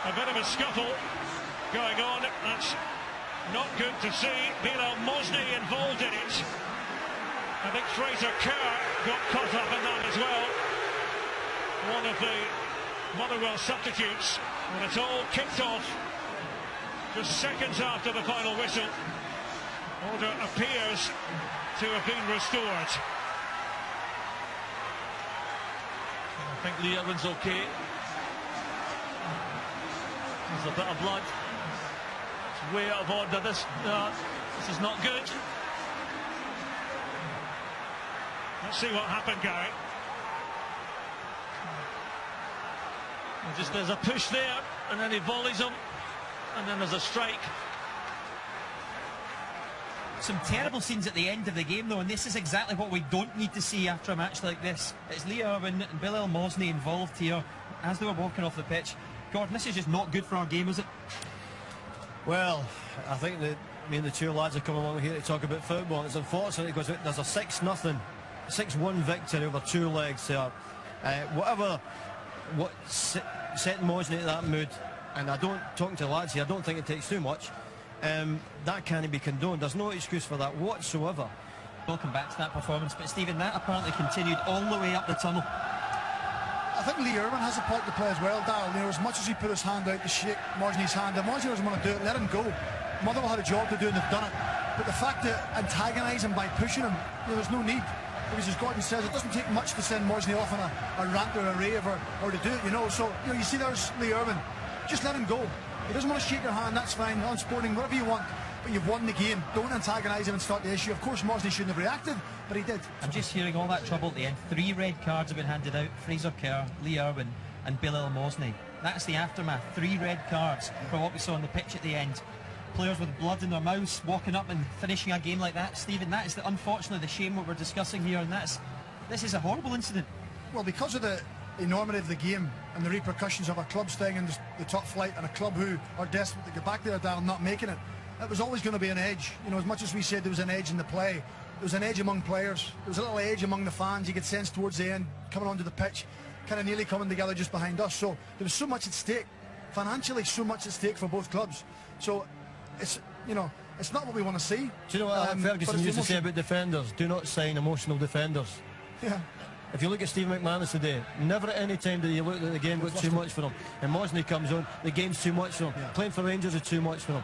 A bit of a scuffle going on. That's not good to see. Bilal involved in it. I think Fraser Kerr got caught up in that as well. One of the Motherwell substitutes. When it's all kicked off, just seconds after the final whistle, order appears to have been restored. I think Lee Irwin's okay. There's a bit of blood. It's way out of order. This is not good. Let's see what happened, Gary. Just there's a push there, and then he volleys him, and then there's a strike. Some terrible scenes at the end of the game, though, and this is exactly what we don't need to see after a match like this. It's Lee Irwin and Bilal involved here as they were walking off the pitch. Gordon, this is just not good for our game, is it? Well, I think that me and the two lads are coming along here to talk about football, and it's unfortunate because there's a 6-1 victory over 2 legs there. What set Mosney to that mood, and talking to the lads here, I don't think it takes too much. That can't be condoned. There's no excuse for that whatsoever. We'll come back to that performance, but Stephen, that apparently continued all the way up the tunnel. I think Lee Irwin has a part to play as well, Dal. You know, as much as he put his hand out to shake Mosney's hand, if Mosney doesn't want to do it, let him go. Motherwell had a job to do and they've done it. But the fact that antagonise him by pushing him, you know, there's no need. Because as Gordon says, it doesn't take much to send Mosney off on a rant or a rave or to do it, you know. So, you know, you see there's Lee Irwin. Just let him go. He doesn't want to shake your hand, that's fine, unsporting, whatever you want. But you've won the game. Don't antagonise him and start the issue. Of course, Mosney shouldn't have reacted, but he did. I'm just hearing all that trouble at the end. 3 red cards have been handed out. Fraser Kerr, Lee Irwin and Bilal Mosney. That's the aftermath. 3 red cards for what we saw on the pitch at the end. Players with blood in their mouths walking up and finishing a game like that. Stephen, that is unfortunately the shame what we're discussing here, and this is a horrible incident. Well, because of the enormity of the game and the repercussions of a club staying in the top flight and a club who are desperate to get back there, Darren, not making it, it was always going to be an edge. You know, as much as we said there was an edge in the play, there was an edge among players. There was a little edge among the fans. You could sense towards the end, coming onto the pitch, kind of nearly coming together just behind us. So there was so much at stake, financially so much at stake for both clubs. So it's, you know, it's not what we want to see. Do you know what Ferguson used to say about defenders? Do not sign emotional defenders. Yeah. If you look at Stephen McManus today, never at any time did he look at the game got too much for him. And Mosney comes on, the game's too much for him. Yeah. Playing for Rangers is too much for him.